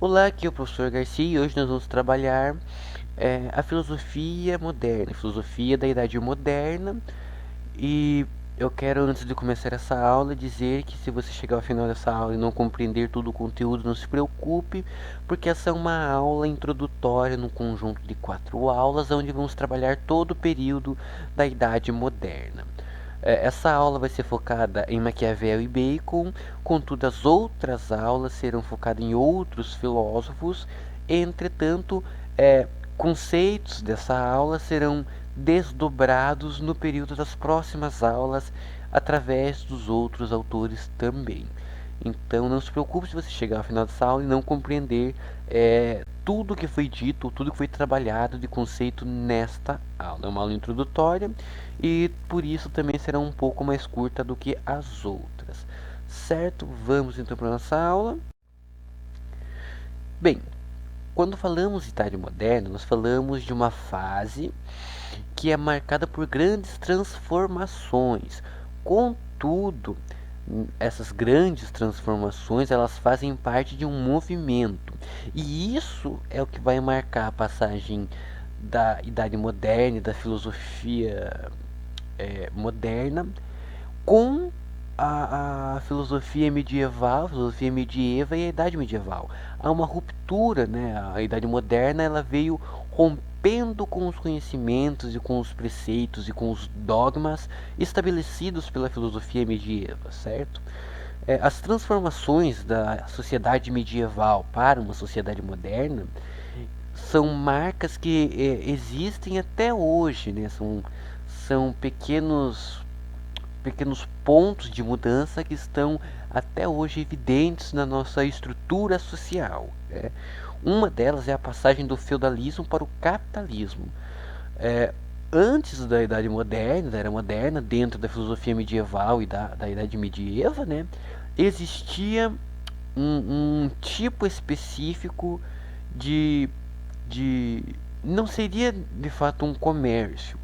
Olá, aqui é o professor Garcia e hoje nós vamos trabalhar a filosofia moderna, a filosofia da Idade Moderna. E eu quero, antes de começar essa aula, dizer que se você chegar ao final dessa aula e não compreender todo o conteúdo, não se preocupe, porque essa é uma aula introdutória num conjunto de 4 aulas, onde vamos trabalhar todo o período da Idade Moderna. Essa aula vai ser focada em Maquiavel e Bacon, contudo, as outras aulas serão focadas em outros filósofos. Entretanto, conceitos dessa aula serão desdobrados no período das próximas aulas através dos outros autores também. Então não se preocupe se você chegar ao final dessa aula e não compreender tudo que foi dito, tudo que foi trabalhado de conceito nesta aula. É uma aula introdutória e por isso também será um pouco mais curta do que as outras. Certo? Vamos então para a nossa aula. Bem, quando falamos de Idade Moderna, nós falamos de uma fase que é marcada por grandes transformações. Contudo, essas grandes transformações elas fazem parte de um movimento. E isso é o que vai marcar a passagem da Idade Moderna e da filosofia moderna com a filosofia medieval, a filosofia medieva e a Idade Medieval. Há uma ruptura, né? A Idade Moderna ela veio rompendo com os conhecimentos e com os preceitos e com os dogmas estabelecidos pela filosofia medieva, certo? As transformações da sociedade medieval para uma sociedade moderna são marcas que existem até hoje, né? São pequenos pontos de mudança que estão até hoje evidentes na nossa estrutura social. Né? Uma delas é a passagem do feudalismo para o capitalismo. É, Antes da Idade Moderna, da Era Moderna, dentro da filosofia medieval e da Idade Medieva, né, existia um tipo específico de, de. Não seria de fato um comércio,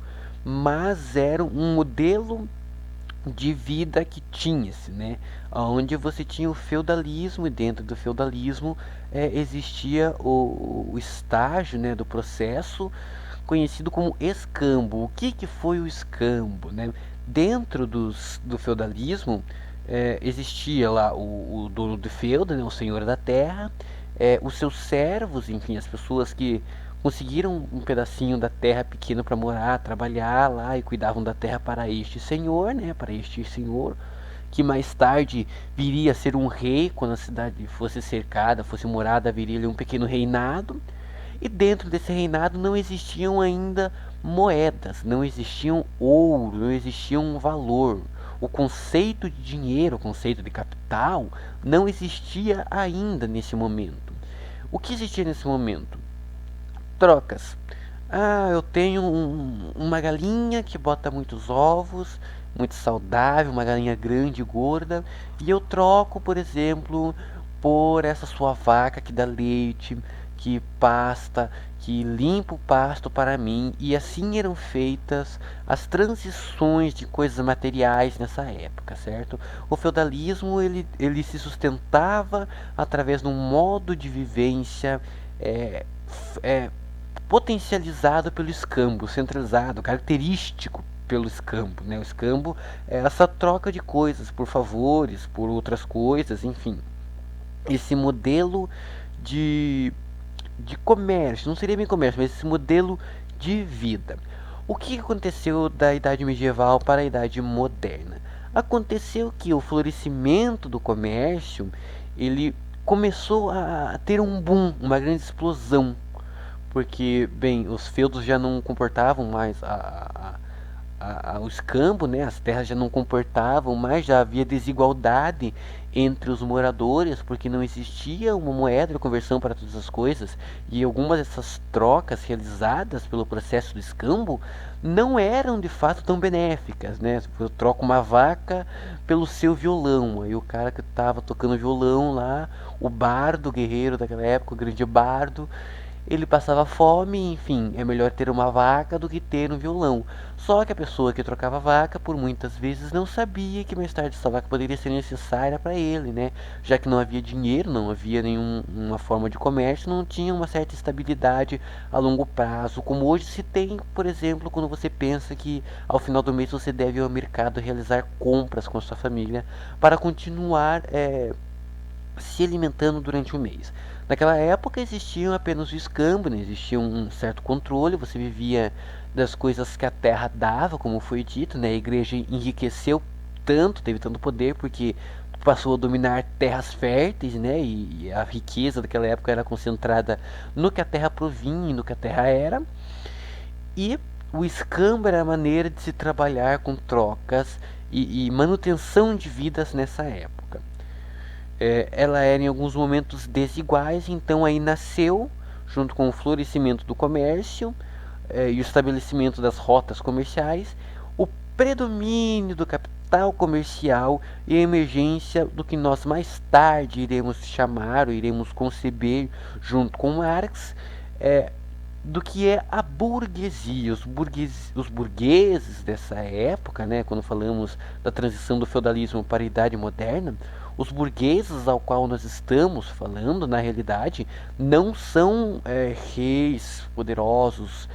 mas era um modelo de vida que tinha-se, né? Onde você tinha o feudalismo e dentro do feudalismo existia o estágio, né, do processo conhecido como escambo. O que foi o escambo, né? Dentro do feudalismo existia lá o dono do feudo, né, o senhor da terra, os seus servos, enfim, as pessoas que conseguiram um pedacinho da terra pequeno para morar, trabalhar lá e cuidavam da terra para este senhor, né, para este senhor, que mais tarde viria a ser um rei quando a cidade fosse cercada, fosse morada, viria ali um pequeno reinado. E dentro desse reinado não existiam ainda moedas, não existiam ouro, não existia um valor. O conceito de dinheiro, o conceito de capital, não existia ainda nesse momento. O que existia nesse momento? Trocas. Ah, eu tenho uma galinha que bota muitos ovos, muito saudável, uma galinha grande e gorda, e eu troco, por exemplo, por essa sua vaca que dá leite, que pasta, que limpa o pasto para mim, e assim eram feitas as transições de coisas materiais nessa época, certo? O feudalismo ele se sustentava através de um modo de vivência é, é, potencializado pelo escambo, centralizado, característico pelo escambo. Né? O escambo é essa troca de coisas por favores, por outras coisas, enfim. Esse modelo de, de comércio, não seria bem comércio, mas esse modelo de vida. O que aconteceu da Idade Medieval para a Idade Moderna? Aconteceu que o florescimento do comércio ele começou a ter um boom, uma grande explosão porque, bem, os feudos já não comportavam mais o escambo, né? As terras já não comportavam mais, já havia desigualdade entre os moradores, porque não existia uma moeda de conversão para todas as coisas, e algumas dessas trocas realizadas pelo processo do escambo não eram de fato tão benéficas, né? Eu troco uma vaca pelo seu violão, aí o cara que estava tocando violão lá, o bardo, o guerreiro daquela época, o grande bardo, ele passava fome, enfim, é melhor ter uma vaca do que ter um violão. Só que a pessoa que trocava a vaca, por muitas vezes, não sabia que mais tarde essa vaca poderia ser necessária para ele, né? Já que não havia dinheiro, não havia nenhuma forma de comércio, não tinha uma certa estabilidade a longo prazo, como hoje se tem, por exemplo, quando você pensa que ao final do mês você deve ir ao mercado realizar compras com a sua família para continuar se alimentando durante o mês. Naquela época existiam apenas o escambo, né? Existia um certo controle, você vivia das coisas que a terra dava, como foi dito, né? A igreja enriqueceu tanto, teve tanto poder, porque passou a dominar terras férteis, né? E a riqueza daquela época era concentrada no que a terra provinha, no que a terra era. E o escambo era a maneira de se trabalhar com trocas e manutenção de vidas nessa época. Ela era em alguns momentos desiguais, então aí nasceu, junto com o florescimento do comércio e o estabelecimento das rotas comerciais, o predomínio do capital comercial e a emergência do que nós mais tarde iremos chamar ou iremos conceber, junto com Marx, do que é a burguesia. Os burgueses dessa época, né, quando falamos da transição do feudalismo para a Idade Moderna, os burgueses ao qual nós estamos falando, na realidade, não são reis poderosos,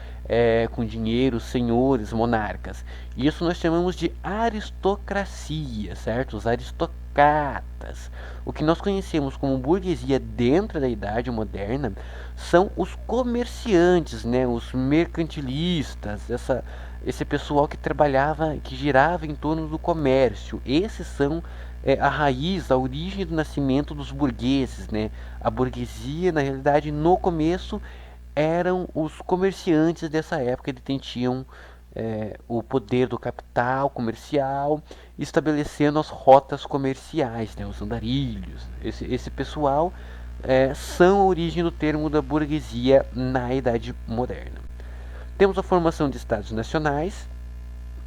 com dinheiro, senhores, monarcas. Isso nós chamamos de aristocracia, certo? Os aristocratas. O que nós conhecemos como burguesia dentro da Idade Moderna são os comerciantes, né? Os mercantilistas, esse pessoal que trabalhava, que girava em torno do comércio. Esses são a raiz, a origem do nascimento dos burgueses, né? A burguesia, na realidade, no começo eram os comerciantes dessa época, eles tinham o poder do capital comercial, estabelecendo as rotas comerciais, né? Os andarilhos. Esse pessoal são a origem do termo da burguesia na Idade Moderna. Temos a formação de estados nacionais,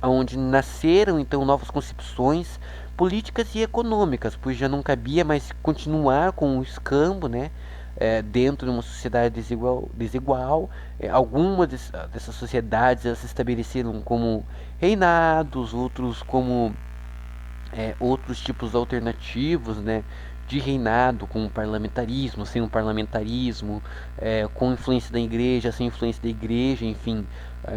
onde nasceram então novas concepções políticas e econômicas, pois já não cabia mais continuar com o escambo, né? Dentro de uma sociedade desigual. Algumas dessas sociedades elas se estabeleceram como reinados, outros como outros tipos alternativos, né, de reinado, com o parlamentarismo, sem o parlamentarismo, com influência da igreja, sem influência da igreja, enfim,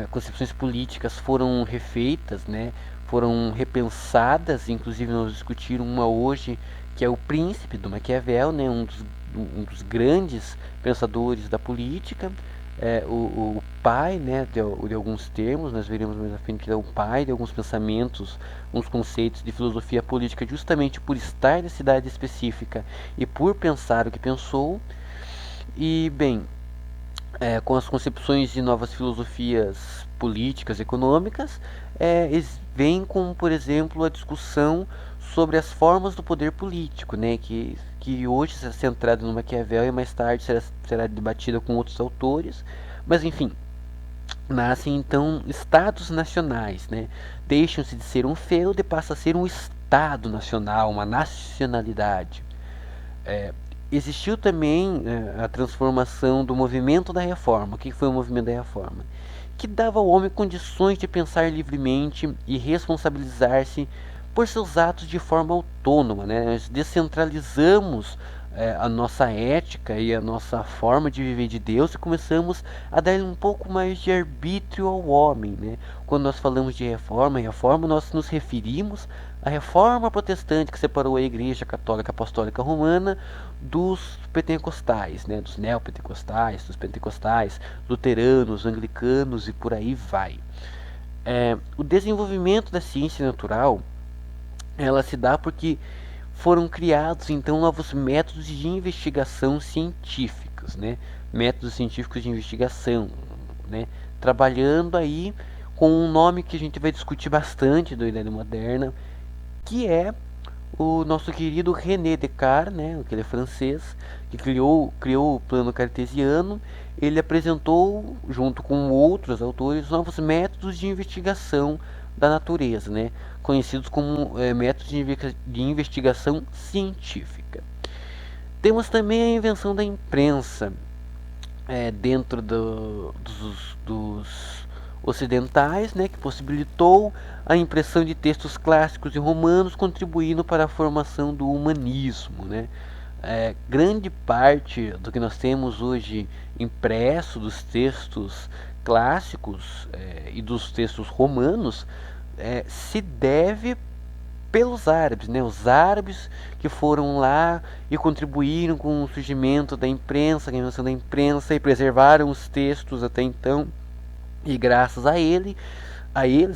concepções políticas foram refeitas, né, foram repensadas, inclusive nós discutimos uma hoje, que é o Príncipe, do Maquiavel, né, um dos grandes pensadores da política, o pai, né, de alguns termos, nós veremos mais à frente que é o pai de alguns pensamentos, uns conceitos de filosofia política, justamente por estar na cidade específica e por pensar o que pensou. E, bem, com as concepções de novas filosofias políticas, econômicas, vem com, por exemplo, a discussão sobre as formas do poder político, né, que hoje será centrada no Maquiavel e mais tarde será debatida com outros autores, mas enfim, nascem então estados nacionais, né, deixam-se de ser um feudo e passa a ser um estado nacional, uma nacionalidade. Existiu também a transformação do movimento da reforma. O que foi o movimento da reforma? Que dava ao homem condições de pensar livremente e responsabilizar-se por seus atos de forma autônoma, né? Nós descentralizamos a nossa ética e a nossa forma de viver de Deus e começamos a dar um pouco mais de arbítrio ao homem, né? Quando nós falamos de reforma nós nos referimos à reforma protestante que separou a Igreja Católica Apostólica Romana dos pentecostais, né? Dos neopentecostais, dos pentecostais, luteranos, anglicanos e por aí vai. O desenvolvimento da ciência natural ela se dá porque foram criados então novos métodos de investigação científicos, né? Métodos científicos de investigação, né? Trabalhando aí com um nome que a gente vai discutir bastante da Idade Moderna, que é o nosso querido René Descartes, né? Aquele francês que criou o plano cartesiano. Ele apresentou, junto com outros autores, novos métodos de investigação da natureza, né? Conhecidos como métodos de investigação científica. Temos também a invenção da imprensa, dentro dos ocidentais, né, que possibilitou a impressão de textos clássicos e romanos, contribuindo para a formação do humanismo, né. Grande parte do que nós temos hoje impresso dos textos clássicos e dos textos romanos se deve pelos árabes, né? Os árabes que foram lá e contribuíram com o surgimento da imprensa, a invenção da imprensa e preservaram os textos até então. E graças a eles,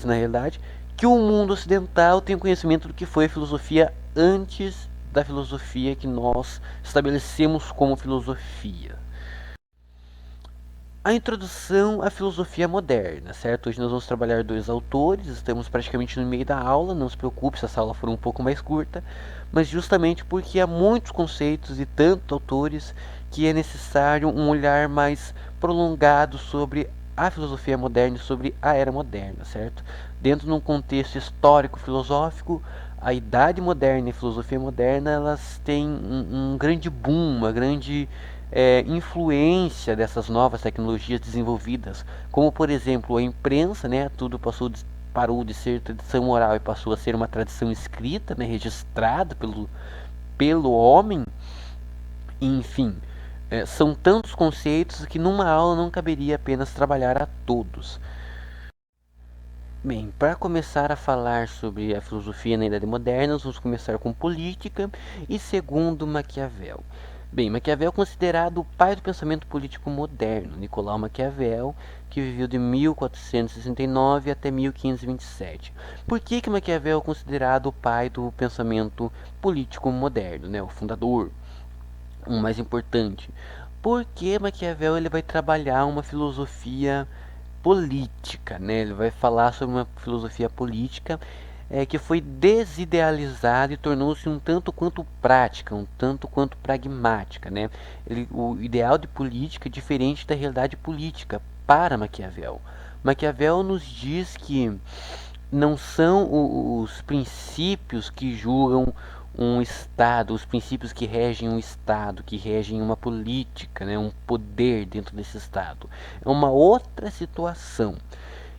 na realidade, que o mundo ocidental tem conhecimento do que foi a filosofia antes da filosofia que nós estabelecemos como filosofia. A introdução à filosofia moderna, certo? Hoje nós vamos trabalhar dois autores, estamos praticamente no meio da aula, não se preocupe se essa aula for um pouco mais curta, mas justamente porque há muitos conceitos e tantos autores que é necessário um olhar mais prolongado sobre a filosofia moderna e sobre a era moderna, certo? Dentro de um contexto histórico-filosófico, a idade moderna e a filosofia moderna, elas têm um grande boom, uma grande influência dessas novas tecnologias desenvolvidas, como por exemplo a imprensa, né, tudo parou de ser tradição oral e passou a ser uma tradição escrita, né, registrada pelo homem, enfim. São tantos conceitos que numa aula não caberia apenas trabalhar a todos. Bem, para começar a falar sobre a filosofia na Idade Moderna, nós vamos começar com política e segundo Maquiavel. Bem, Maquiavel é considerado o pai do pensamento político moderno. Nicolau Maquiavel, que viveu de 1469 até 1527. Por que Maquiavel é considerado o pai do pensamento político moderno, né? O fundador, o mais importante? Porque Maquiavel ele vai trabalhar uma filosofia política, né? Ele vai falar sobre uma filosofia política que foi desidealizada e tornou-se um tanto quanto prática, um tanto quanto pragmática, né? O ideal de política é diferente da realidade política para Maquiavel. Maquiavel nos diz que não são os princípios que julgam um Estado, os princípios que regem um Estado, que regem uma política, né, um poder dentro desse Estado. É uma outra situação.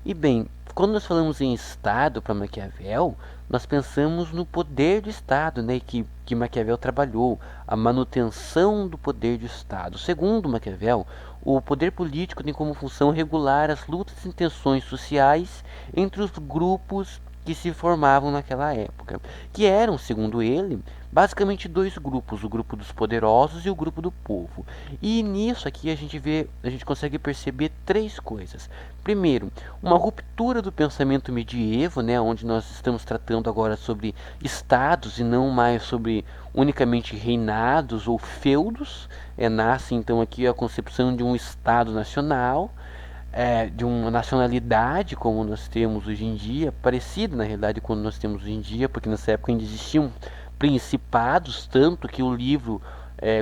E bem, quando nós falamos em Estado para Maquiavel, nós pensamos no poder do Estado, né, que Maquiavel trabalhou, a manutenção do poder do Estado. Segundo Maquiavel, o poder político tem como função regular as lutas e tensões sociais entre os grupos que se formavam naquela época, que eram, segundo ele, basicamente dois grupos, o grupo dos poderosos e o grupo do povo. E nisso aqui a gente consegue perceber três coisas. Primeiro, uma ruptura do pensamento medievo, né, onde nós estamos tratando agora sobre estados e não mais sobre unicamente reinados ou feudos. Nasce então aqui a concepção de um estado nacional, de uma nacionalidade como nós temos hoje em dia, parecido na realidade com nós temos hoje em dia, porque nessa época ainda existiam principados, tanto que o livro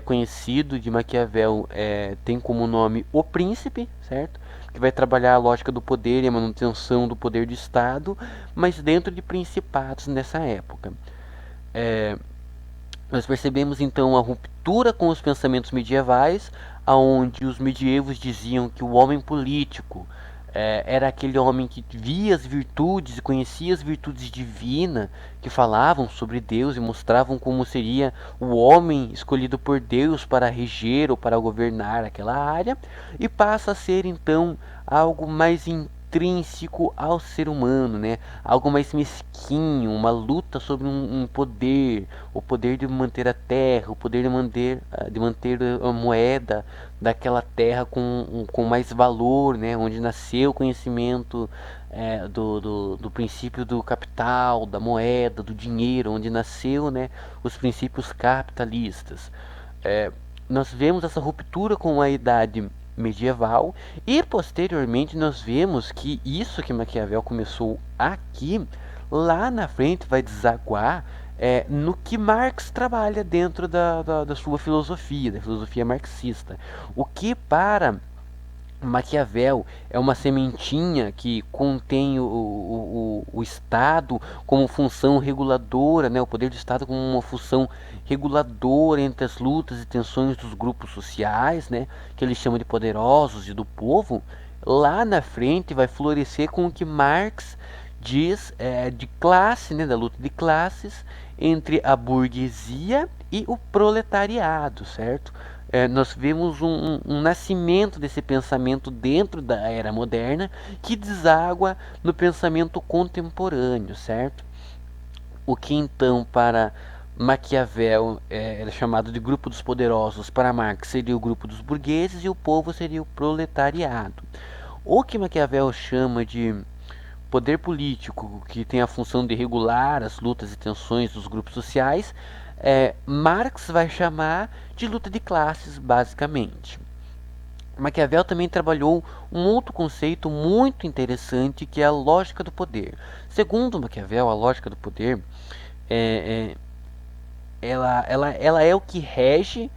conhecido de Maquiavel tem como nome O Príncipe, certo? Que vai trabalhar a lógica do poder e a manutenção do poder do Estado, mas dentro de principados nessa época. Nós percebemos então a ruptura com os pensamentos medievais, aonde os medievos diziam que o homem político era aquele homem que via as virtudes e conhecia as virtudes divinas, que falavam sobre Deus e mostravam como seria o homem escolhido por Deus para reger ou para governar aquela área, e passa a ser então algo mais intrínseco ao ser humano, né? Algo mais mesquinho, uma luta sobre um poder, o poder de manter a terra, o poder de manter a moeda daquela terra com mais valor, né? Onde nasceu o conhecimento do princípio do capital, da moeda, do dinheiro, onde nasceu, né, os princípios capitalistas. Nós vemos essa ruptura com a idade medieval e posteriormente nós vemos que isso que Maquiavel começou aqui, lá na frente vai desaguar no que Marx trabalha dentro da sua filosofia, da filosofia marxista. O que para Maquiavel é uma sementinha que contém o Estado como função reguladora, né? O poder do Estado como uma função reguladora entre as lutas e tensões dos grupos sociais, né? Que ele chama de poderosos e do povo. Lá na frente vai florescer com o que Marx diz de classe, né? Da luta de classes entre a burguesia e o proletariado, certo? Nós vemos um nascimento desse pensamento dentro da era moderna que deságua no pensamento contemporâneo, certo? O que então para Maquiavel era chamado de grupo dos poderosos, para Marx seria o grupo dos burgueses e o povo seria o proletariado. O que Maquiavel chama de poder político, que tem a função de regular as lutas e tensões dos grupos sociais, Marx vai chamar de luta de classes, basicamente. Maquiavel também trabalhou um outro conceito muito interessante, que é a lógica do poder. Segundo Maquiavel, a lógica do poder é, ela é o que rege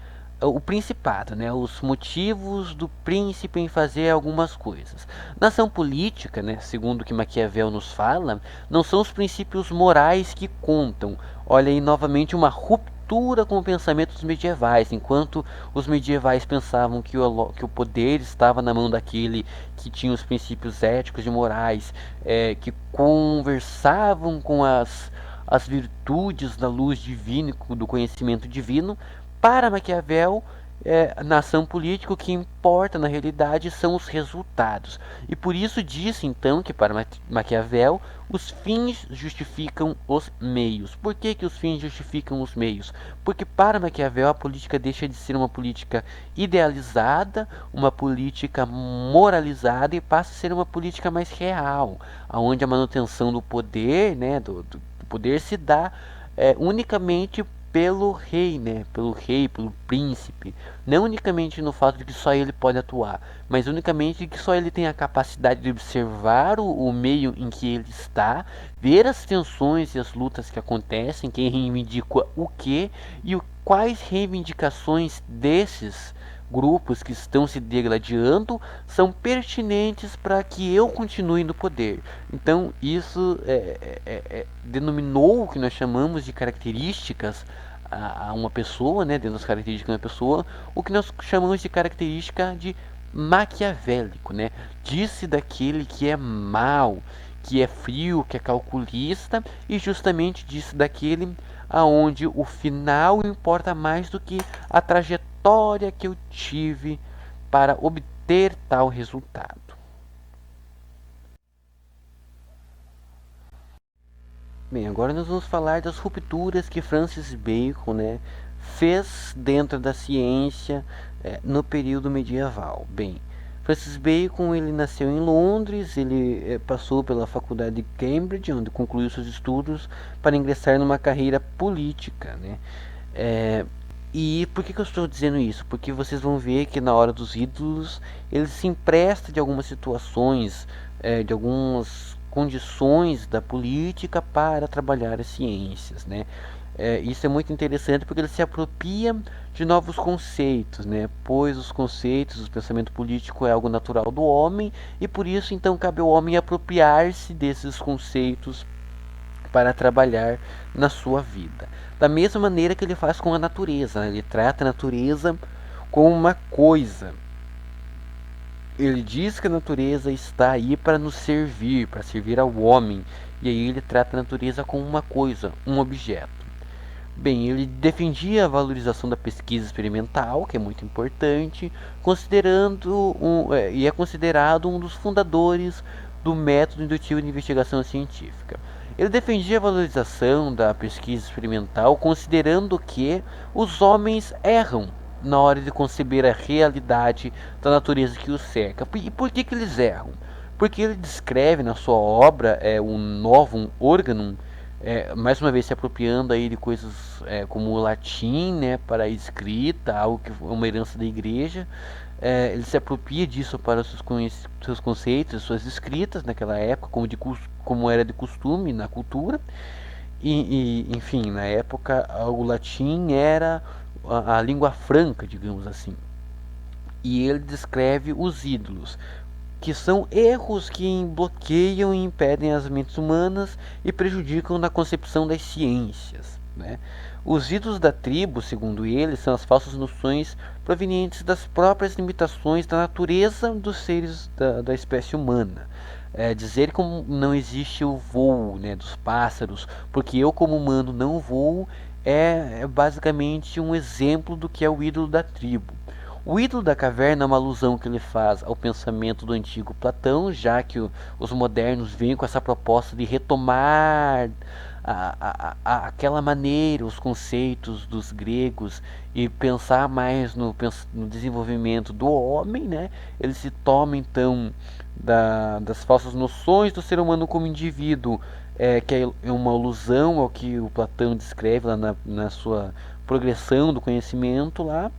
o principado, né? Os motivos do príncipe em fazer algumas coisas. Na ação política, né, segundo o que Maquiavel nos fala, não são os princípios morais que contam. Olha aí novamente uma ruptura com o pensamento dos medievais. Enquanto os medievais pensavam que o poder estava na mão daquele que tinha os princípios éticos e morais, que conversavam com as virtudes da luz divina e do conhecimento divino. Para Maquiavel, na ação política, o que importa na realidade são os resultados. E por isso disse então que para Maquiavel os fins justificam os meios. Por que, que os fins justificam os meios? Porque para Maquiavel a política deixa de ser uma política idealizada, uma política moralizada e passa a ser uma política mais real, onde a manutenção do poder, né, do poder se dá unicamente pelo rei, né? Pelo rei, pelo príncipe. Não unicamente no fato de que só ele pode atuar, mas unicamente que só ele tem a capacidade de observar o meio em que ele está, ver as tensões e as lutas que acontecem, quem reivindica o que e quais reivindicações desses grupos que estão se degradando são pertinentes para que eu continue no poder. Então, isso denominou o que nós chamamos de características a uma pessoa, né, dentro das características de uma pessoa, o que nós chamamos de característica de maquiavélico, né? Disse daquele que é mau, que é frio, que é calculista, e justamente disse daquele aonde o final importa mais do que a trajetória que eu tive para obter tal resultado. Bem, agora nós vamos falar das rupturas que Francis Bacon, né, fez dentro da ciência no período medieval. Bem, Francis Bacon ele nasceu em Londres, ele passou pela faculdade de Cambridge, onde concluiu seus estudos para ingressar numa carreira política, né? E por que eu estou dizendo isso? Porque vocês vão ver que na hora dos ídolos ele se empresta de algumas situações, de algumas condições da política para trabalhar as ciências, né? Isso é muito interessante porque ele se apropria de novos conceitos, né? Pois os conceitos, o pensamento político é algo natural do homem e por isso então cabe ao homem apropriar-se desses conceitos para trabalhar na sua vida. Da mesma maneira que ele faz com a natureza, né? Ele trata a natureza como uma coisa. Ele diz que a natureza está aí para nos servir, para servir ao homem. E aí ele trata a natureza como uma coisa, um objeto. Bem, ele defendia a valorização da pesquisa experimental, que é muito importante, e é considerado um dos fundadores do método indutivo de investigação científica. Ele defendia a valorização da pesquisa experimental, considerando que os homens erram na hora de conceber a realidade da natureza que os cerca. E por que eles erram? Porque ele descreve na sua obra o Novum Organum, mais uma vez se apropriando aí de coisas como o latim, né, para a escrita, algo que é uma herança da igreja. Ele se apropria disso para os seus conceitos, suas escritas naquela época, como era de costume na cultura. Enfim, na época o latim era a língua franca, digamos assim. e ele descreve os ídolos, que são erros que bloqueiam e impedem as mentes humanas e prejudicam na concepção das ciências, né? Os ídolos da tribo, segundo ele, são as falsas noções provenientes das próprias limitações da natureza dos seres da espécie humana. Dizer que não existe o voo, né, dos pássaros, porque eu como humano não voo, é basicamente um exemplo do que é o ídolo da tribo. O ídolo da caverna é uma alusão que ele faz ao pensamento do antigo Platão, já que os modernos vêm com essa proposta de retomar aquela maneira, os conceitos dos gregos e pensar mais no desenvolvimento do homem, né? Ele se toma então das falsas noções do ser humano como indivíduo, que é uma alusão ao que o Platão descreve lá na sua progressão do conhecimento lá.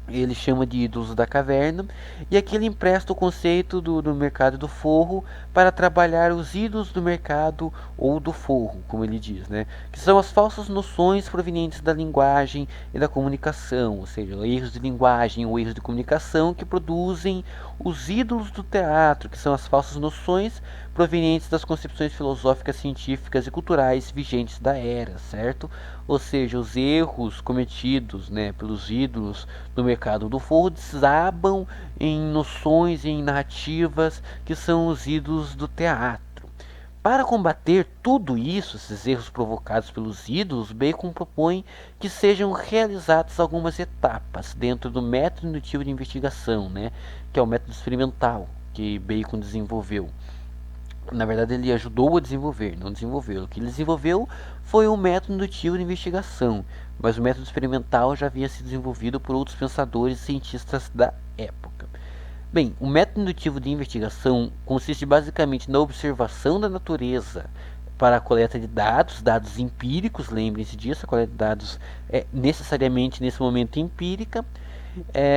Ele chama de ídolos da caverna, e aqui ele empresta o conceito do mercado do forro para trabalhar os ídolos do mercado ou do forro, como ele diz, né? Que são as falsas noções provenientes da linguagem e da comunicação, ou seja, erros de linguagem ou erros de comunicação que produzem os ídolos do teatro, que são as falsas noções provenientes das concepções filosóficas, científicas e culturais vigentes da era, certo? Ou seja, os erros cometidos, né, pelos ídolos do mercado do forro desabam em noções e em narrativas que são os ídolos do teatro. Para combater tudo isso, esses erros provocados pelos ídolos, Bacon propõe que sejam realizadas algumas etapas dentro do método indutivo de investigação, né, que é o método experimental que Bacon desenvolveu. Na verdade, ele ajudou a desenvolver, não desenvolveu. O que ele desenvolveu foi um método indutivo de investigação, mas o método experimental já havia sido desenvolvido por outros pensadores e cientistas da época. Bem, o método indutivo de investigação consiste basicamente na observação da natureza para a coleta de dados empíricos, lembrem-se disso, a coleta de dados é necessariamente nesse momento empírica,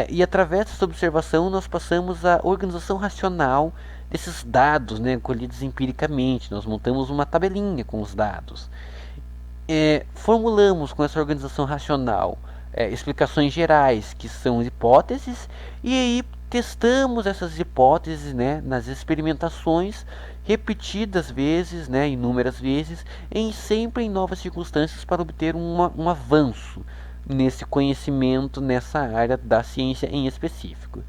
e através dessa observação nós passamos à organização racional desses dados, né, colhidos empiricamente. Nós montamos uma tabelinha com os dados. Formulamos com essa organização racional explicações gerais, que são hipóteses, e aí testamos essas hipóteses, né, nas experimentações repetidas vezes, né, inúmeras vezes, sempre em novas circunstâncias para obter um avanço nesse conhecimento, nessa área da ciência em específico.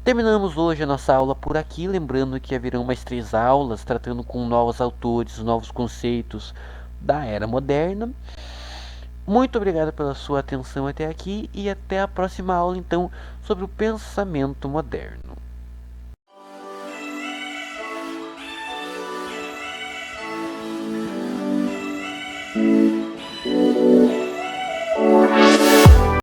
Terminamos hoje a nossa aula por aqui, lembrando que haverão mais 3 aulas tratando com novos autores, novos conceitos da era moderna. Muito obrigado pela sua atenção até aqui e até a próxima aula, então, sobre o pensamento moderno.